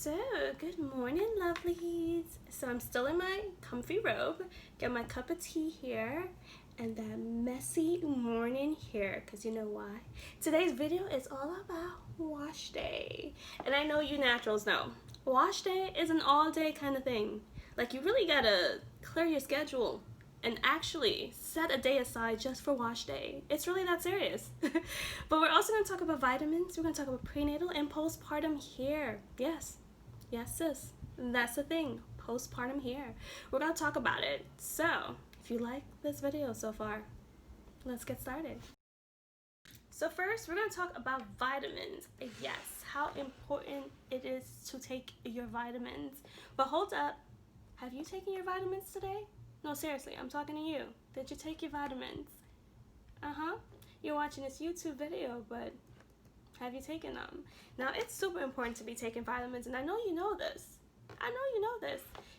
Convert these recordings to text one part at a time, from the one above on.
So, good morning, lovelies. So I'm still in my comfy robe, got my cup of tea here, and that messy morning hair, because you know why? Today's video is all about wash day. And I know you naturals know, wash day is an all day kind of thing. Like, you really gotta clear your schedule and actually set a day aside just for wash day. It's really that serious. But we're also going to talk about vitamins. We're going to talk about prenatal and postpartum hair. Yes, sis, that's the thing, postpartum hair. We're going to talk about it. So if you like this video so far, let's get started. So first, we're going to talk about vitamins. Yes, how important it is to take your vitamins. But hold up, have you taken your vitamins today? No, seriously, I'm talking to you. Did you take your vitamins? You're watching this YouTube video, but have you taken them? Now, it's super important to be taking vitamins, and I know you know this.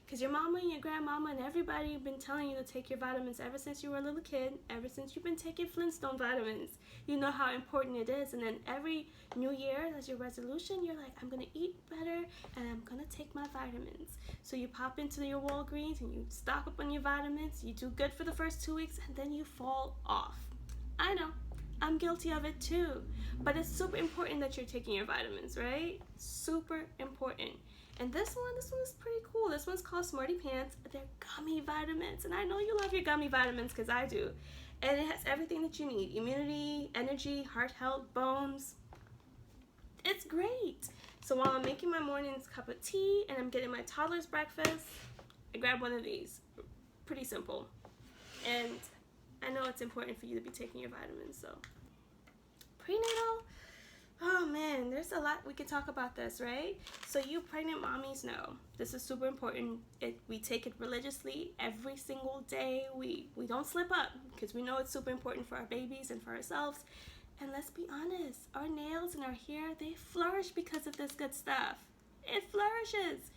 Because your mama and your grandmama and everybody have been telling you to take your vitamins ever since you were a little kid, ever since you've been taking Flintstone vitamins. You know how important it is, and then every new year, as your resolution, you're like, I'm going to eat better, and I'm going to take my vitamins. So you pop into your Walgreens, and you stock up on your vitamins, you do good for the first 2 weeks, and then you fall off. I know. I'm guilty of it too. But it's super important that you're taking your vitamins, right? Super important. And this one is pretty cool. This one's called Smarty Pants. They're gummy vitamins. And I know you love your gummy vitamins because I do. And it has everything that you need. Immunity, energy, heart health, bones. It's great. So while I'm making my morning's cup of tea and I'm getting my toddler's breakfast, I grab one of these. Pretty simple. And I know it's important for you to be taking your vitamins. So prenatal, oh man, there's a lot we can talk about this, right? So you pregnant mommies know this is super important. We take it religiously every single day. We don't slip up because we know it's super important for our babies and for ourselves. And let's be honest, our nails and our hair, they flourish because of this good stuff. It flourishes.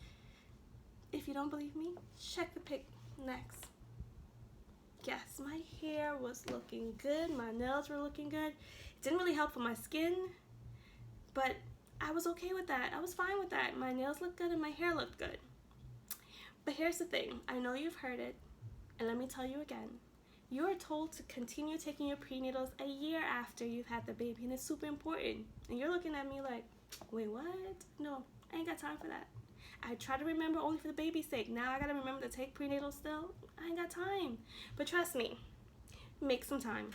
If you don't believe me, check the pic next. Yes, my hair was looking good. My nails were looking good. It didn't really help for my skin, but I was okay with that. I was fine with that. My nails looked good and my hair looked good. But here's the thing. I know you've heard it, and let me tell you again. You are told to continue taking your prenatals a year after you've had the baby, and it's super important. And you're looking at me like, wait, what? No, I ain't got time for that. I try to remember only for the baby's sake. Now I gotta remember to take prenatal still. I ain't got time. But trust me, make some time.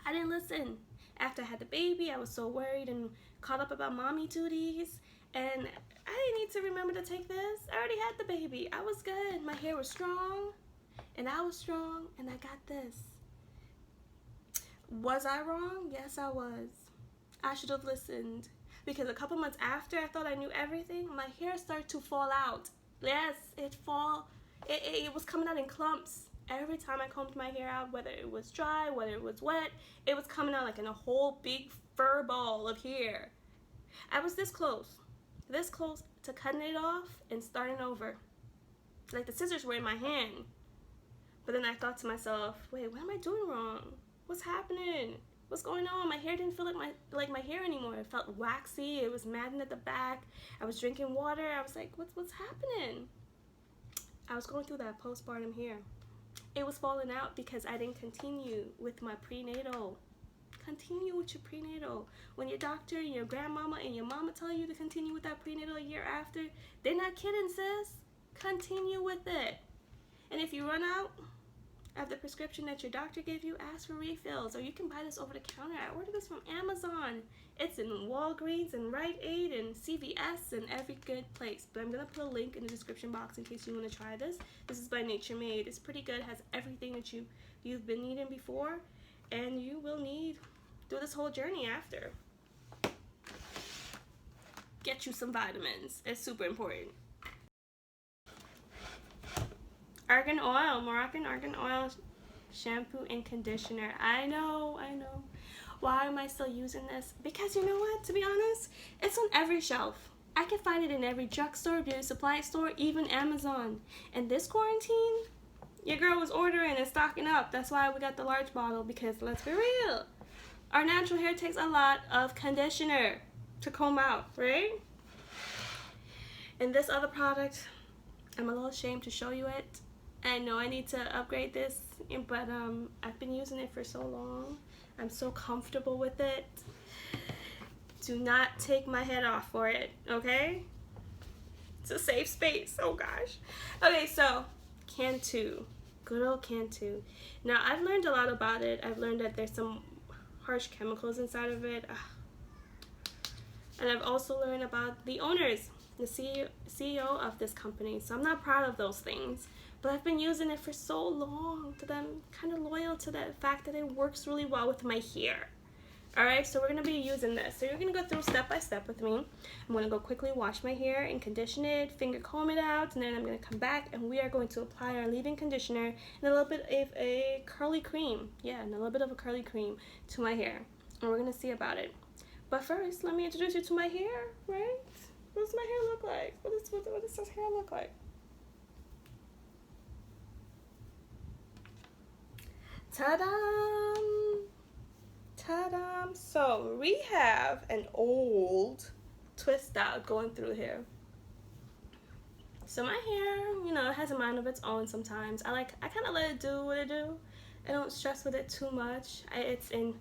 I didn't listen. After I had the baby, I was so worried and caught up about mommy duties. And I didn't need to remember to take this. I already had the baby. I was good. My hair was strong. And I was strong. And I got this. Was I wrong? Yes, I was. I should have listened. Because a couple months after I thought I knew everything, my hair started to fall out. Yes, it was coming out in clumps. Every time I combed my hair out, whether it was dry, whether it was wet, it was coming out like in a whole big fur ball of hair. I was this close to cutting it off and starting over. Like the scissors were in my hand. But then I thought to myself, wait, what am I doing wrong? What's happening? What's going on? My hair didn't feel like my hair anymore. It felt waxy. It was matted at the back. I was drinking water. I was like, what's happening? I was going through that postpartum hair. It was falling out because I didn't continue with my prenatal. Continue with your prenatal. When your doctor and your grandmama and your mama tell you to continue with that prenatal a year after, they're not kidding, sis. Continue with it. And if you run out of the prescription that your doctor gave you, ask for refills, or you can buy this over the counter. I ordered this from Amazon. It's in Walgreens and Rite Aid and CVS and every good place. But I'm going to put a link in the description box in case you want to try this. This is by Nature Made. It's pretty good. It has everything that you've been needing before, and you will need through this whole journey after. Get you some vitamins. It's super important. Argan oil, Moroccan argan oil, shampoo and conditioner. I know. Why am I still using this? Because you know what, to be honest, it's on every shelf. I can find it in every drugstore, beauty supply store, even Amazon. And this quarantine, your girl was ordering and stocking up. That's why we got the large bottle, because let's be real. Our natural hair takes a lot of conditioner to comb out, right? And this other product, I'm a little ashamed to show you it. I know I need to upgrade this, but I've been using it for so long. I'm so comfortable with it. Do not take my head off for it, okay? It's a safe space. Oh gosh. Okay, so Cantu. Good old Cantu. Now, I've learned a lot about it. I've learned that there's some harsh chemicals inside of it. And I've also learned about the owners, the CEO of this company. So I'm not proud of those things. But I've been using it for so long that I'm kind of loyal to the fact that it works really well with my hair. Alright, so we're going to be using this. So you're going to go through step by step with me. I'm going to go quickly wash my hair and condition it, finger comb it out, and then I'm going to come back and we are going to apply our leave-in conditioner and a little bit of a curly cream. Yeah, and a little bit of a curly cream to my hair. And we're going to see about it. But first, let me introduce you to my hair, right? What does my hair look like? What does this hair look like? Ta-da! Ta-da! So we have an old twist out going through here. So my hair, you know, it has a mind of its own sometimes. I kind of let it do what it do. I don't stress with it too much. It's in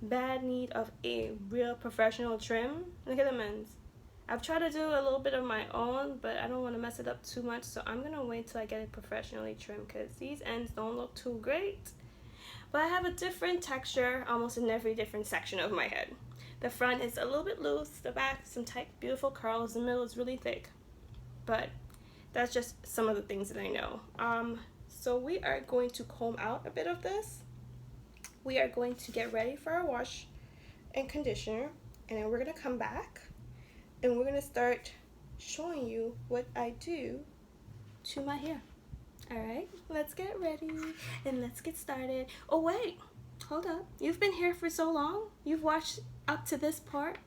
bad need of a real professional trim. Look at the ends. I've tried to do a little bit of my own, but I don't want to mess it up too much. So I'm going to wait till I get it professionally trimmed because these ends don't look too great. But I have a different texture almost in every different section of my head. The front is a little bit loose, the back some tight beautiful curls, the middle is really thick. But that's just some of the things that I know. So we are going to comb out a bit of this. We are going to get ready for our wash and conditioner, and then we're going to come back and we're going to start showing you what I do to my hair. Alright, let's get ready and let's get started. Oh wait, hold up. You've been here for so long. You've watched up to this part.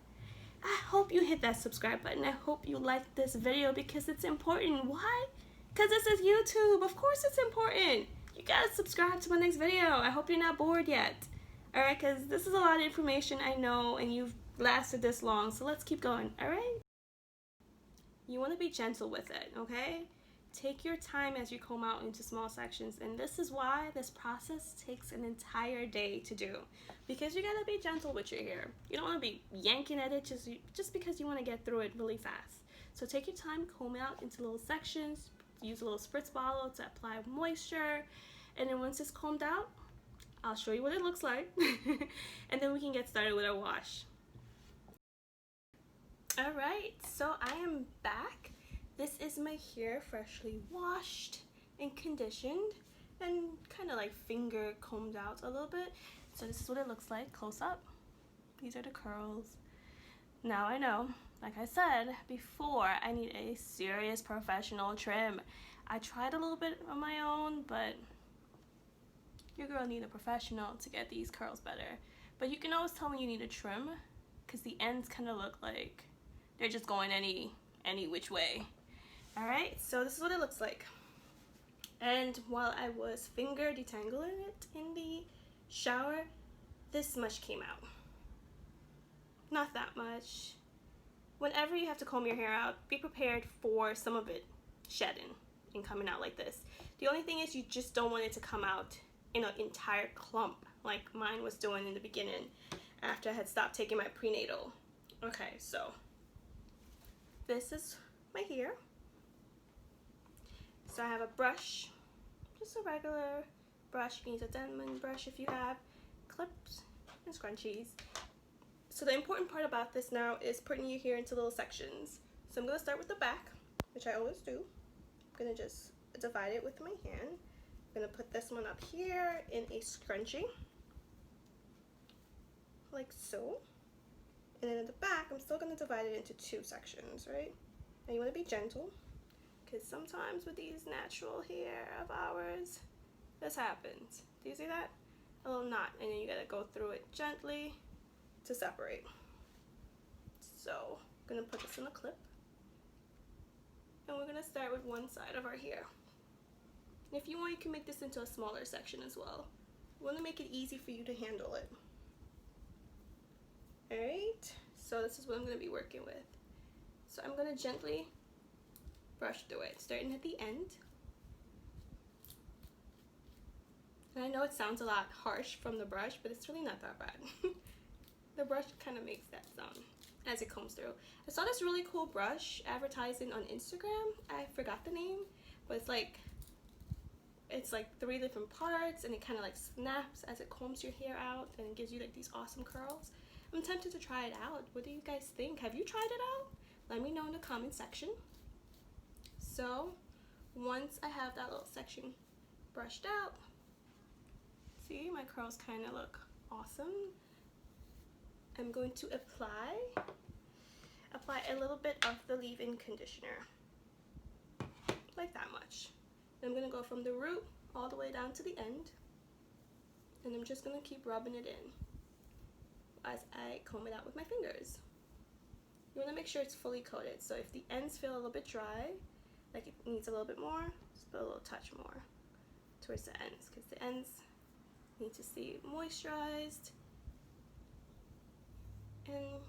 I hope you hit that subscribe button. I hope you like this video because it's important. Why? Because this is YouTube. Of course it's important. You gotta subscribe to my next video. I hope you're not bored yet. Alright, because this is a lot of information I know and you've lasted this long. So let's keep going, alright? You want to be gentle with it, okay? Take your time as you comb out into small sections, and this is why this process takes an entire day to do, because you gotta be gentle with your hair. You don't want to be yanking at it just because you want to get through it really fast. So take your time, comb out into little sections, use a little spritz bottle to apply moisture, and then once it's combed out, I'll show you what it looks like, and then we can get started with our wash. Alright, so I am back. This is my hair freshly washed and conditioned and kind of like finger combed out a little bit. So this is what it looks like close up. These are the curls. Now I know, like I said before, I need a serious professional trim. I tried a little bit on my own, but your girl need a professional to get these curls better. But you can always tell when you need a trim because the ends kind of look like they're just going any which way. Alright, so this is what it looks like. And while I was finger detangling it in the shower, this much came out. Not that much. Whenever you have to comb your hair out, be prepared for some of it shedding and coming out like this. The only thing is you just don't want it to come out in an entire clump like mine was doing in the beginning after I had stopped taking my prenatal. Okay, so this is my hair. So I have a brush, just a regular brush. You can use a diamond brush if you have, clips and scrunchies. So the important part about this now is putting your hair into little sections. So I'm going to start with the back, which I always do. I'm going to just divide it with my hand. I'm going to put this one up here in a scrunchie, like so. And then at the back, I'm still going to divide it into two sections, right? And you want to be gentle, because sometimes with these natural hair of ours, this happens. Do you see that? A little knot, and then you gotta go through it gently to separate. So I'm gonna put this in a clip, and we're gonna start with one side of our hair. If you want, you can make this into a smaller section as well. We want to make it easy for you to handle it. Alright, so this is what I'm going to be working with. So I'm going to gently brush through it, starting at the end. And I know it sounds a lot harsh from the brush, but it's really not that bad. The brush kind of makes that sound as it combs through. I saw this really cool brush advertising on Instagram. I forgot the name, but it's like 3 different parts, and it kind of like snaps as it combs your hair out, and it gives you like these awesome curls. I'm tempted to try it out. What do you guys think? Have you tried it out? Let me know in the comment section. So once I have that little section brushed out, see, my curls kind of look awesome. I'm going to apply a little bit of the leave-in conditioner, like that much. I'm going to go from the root all the way down to the end, and I'm just going to keep rubbing it in as I comb it out with my fingers. You want to make sure it's fully coated, so if the ends feel a little bit dry, like it needs a little bit more, just put a little touch more towards the ends, because the ends need to stay moisturized. And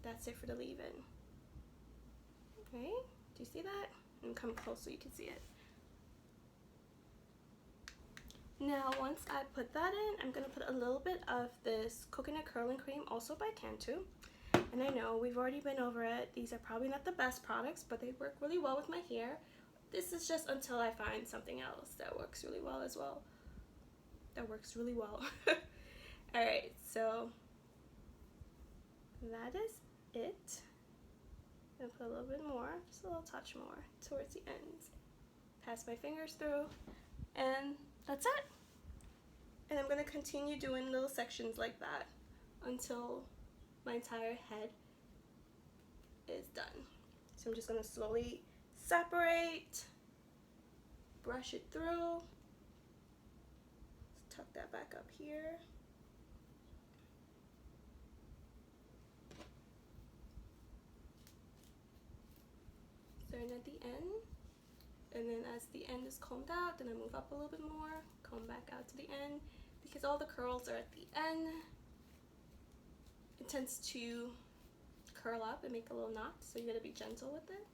that's it for the leave-in. Okay, do you see that? And come close so you can see it. Now once I put that in, I'm going to put a little bit of this coconut curling cream, also by Cantu. And I know we've already been over it. These are probably not the best products, but they work really well with my hair. This is just until I find something else that works really well as well. That works really well. Alright, so that is it. I'm gonna put a little bit more, just a little touch more towards the ends. Pass my fingers through, and that's it. And I'm gonna continue doing little sections like that until my entire head is done. So I'm just gonna slowly separate, brush it through. Let's tuck that back up here. Starting at the end, and then as the end is combed out, then I move up a little bit more, comb back out to the end. Because all the curls are at the end, it tends to curl up and make a little knot, so you gotta be gentle with it.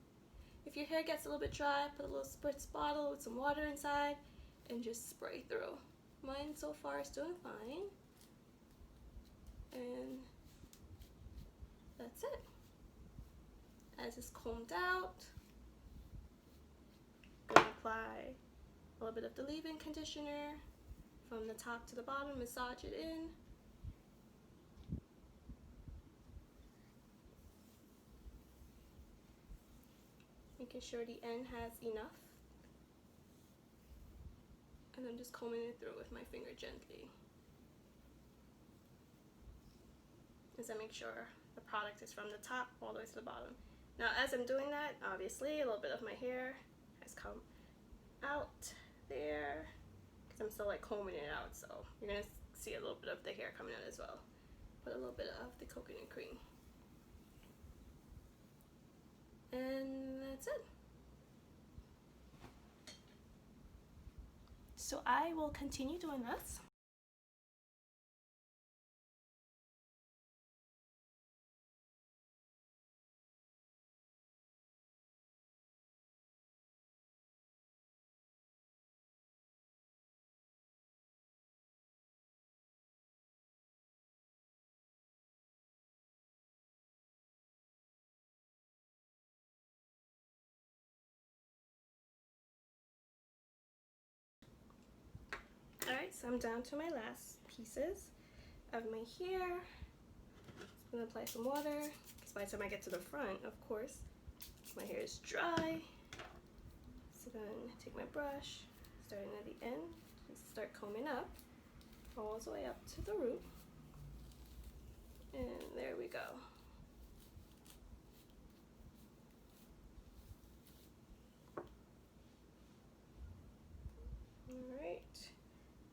If your hair gets a little bit dry, put a little spritz bottle with some water inside and just spray through. Mine so far is doing fine. And that's it. As it's combed out, I'm gonna apply a little bit of the leave-in conditioner from the top to the bottom, massage it in. Making sure the end has enough. And I'm just combing it through with my finger gently, as I make sure the product is from the top all the way to the bottom. Now as I'm doing that, obviously a little bit of my hair has come out there, because I'm still like combing it out, so you're gonna see a little bit of the hair coming out as well. Put a little bit of the coconut cream. And that's it. So I will continue doing this. Alright, so I'm down to my last pieces of my hair. I'm gonna apply some water, because by the time I get to the front, of course, my hair is dry. So then take my brush, starting at the end, just start combing up, all the way up to the root. And there we go. Alright,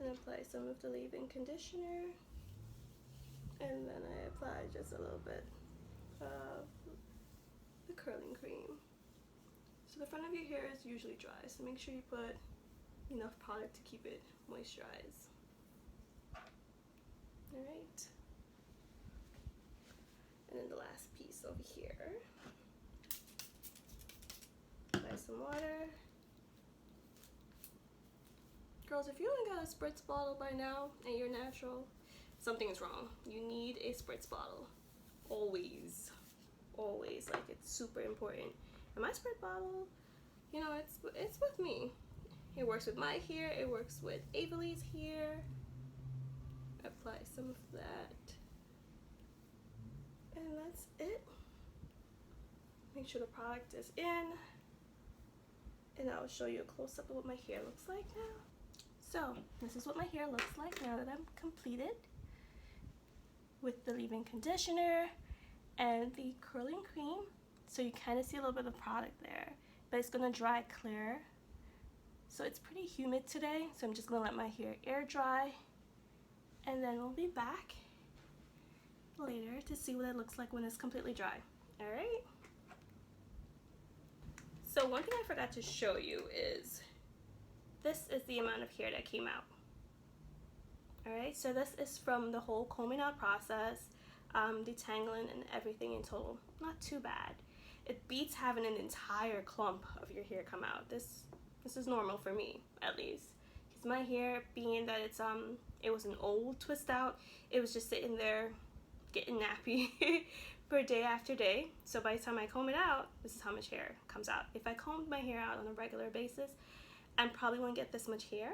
and apply some of the leave-in conditioner, and then I apply just a little bit of the curling cream. So the front of your hair is usually dry, so make sure you put enough product to keep it moisturized. Alright, and then the last piece over here, apply some water. Girls, if you ain't got a spritz bottle by now and you're natural, something is wrong. You need a spritz bottle. Always. Always. Like, it's super important. And my spritz bottle, you know, it's with me. It works with my hair. It works with Avalee's hair. Apply some of that. And that's it. Make sure the product is in. And I'll show you a close-up of what my hair looks like now. So, this is what my hair looks like now that I'm completed with the leave-in conditioner and the curling cream. So you kind of see a little bit of product there, but it's gonna dry clear. So it's pretty humid today, so I'm just gonna let my hair air dry, and then we'll be back later to see what it looks like when it's completely dry. All right. So one thing I forgot to show you is this is the amount of hair that came out. Alright, so this is from the whole combing out process, detangling and everything in total. Not too bad. It beats having an entire clump of your hair come out. This is normal for me, at least. Because my hair, being that it was an old twist out, it was just sitting there getting nappy for day after day. So by the time I comb it out, this is how much hair comes out. If I combed my hair out on a regular basis, I probably won't get this much hair,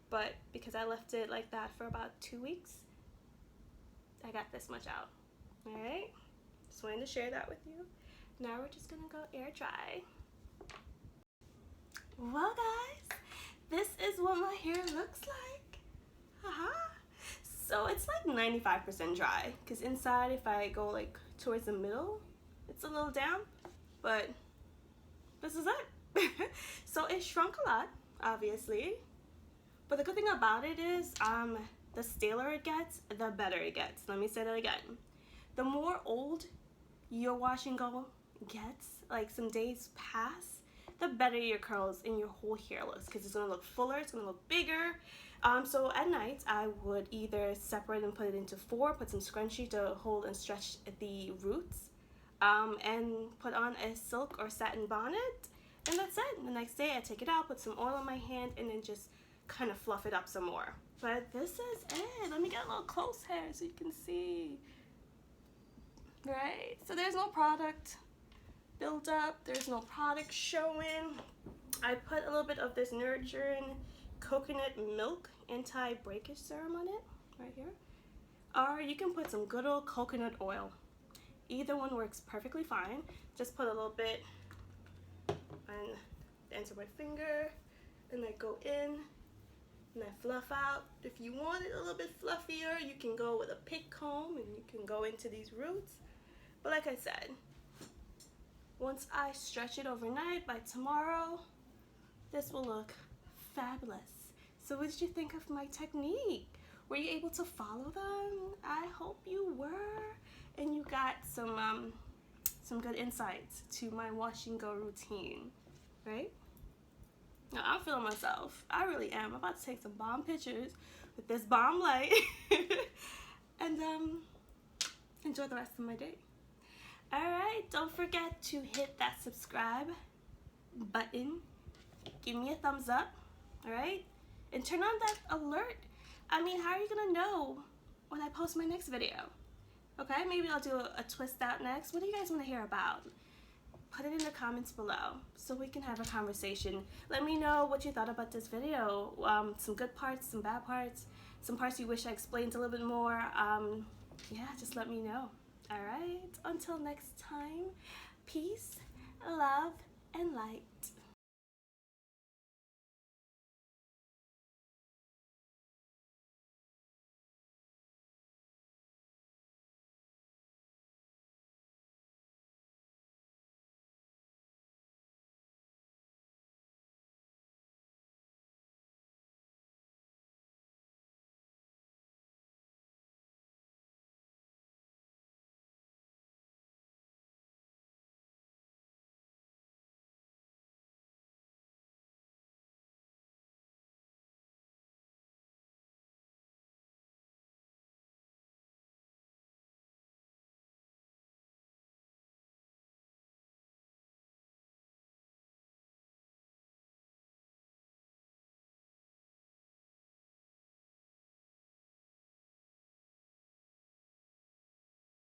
but because I left it like that for about 2 weeks, I got this much out. All right, just wanted to share that with you. Now we're just gonna go air dry. Well guys, this is what my hair looks like. So it's like 95% dry, because inside, if I go like towards the middle, it's a little damp, but this is it. So it shrunk a lot, obviously, but the good thing about it is the staler it gets, the better it gets. Let me say that again. The more old your wash and go gets, like some days pass, the better your curls and your whole hair looks, because it's going to look fuller, it's going to look bigger. So at night I would either separate and put it into 4, put some scrunchie to hold and stretch the roots, and put on a silk or satin bonnet. And that's it. The next day I take it out, put some oil on my hand, and then just kind of fluff it up some more. But this is it. Let me get a little close here so you can see. Right? So there's no product build up. There's no product showing. I put a little bit of this nurturing coconut milk anti-breakage serum on it, right here. Or you can put some good old coconut oil. Either one works perfectly fine. Just put a little bit on the ends of my finger, and I go in and I fluff out. If you want it a little bit fluffier, you can go with a pick comb and you can go into these roots. But like I said, once I stretch it overnight, by tomorrow, this will look fabulous. So what did you think of my technique? Were you able to follow them? I hope you were, and you got some good insights to my wash and go routine, right? Now I'm feeling myself. I really am. I'm about to take some bomb pictures with this bomb light and enjoy the rest of my day. All right, don't forget to hit that subscribe button. Give me a thumbs up, all right? And turn on that alert. I mean, how are you gonna know when I post my next video? Okay, maybe I'll do a twist out next. What do you guys want to hear about? Put it in the comments below so we can have a conversation. Let me know what you thought about this video. Some good parts, some bad parts, some parts you wish I explained a little bit more. Yeah, just let me know. All right, until next time, peace, love, and light.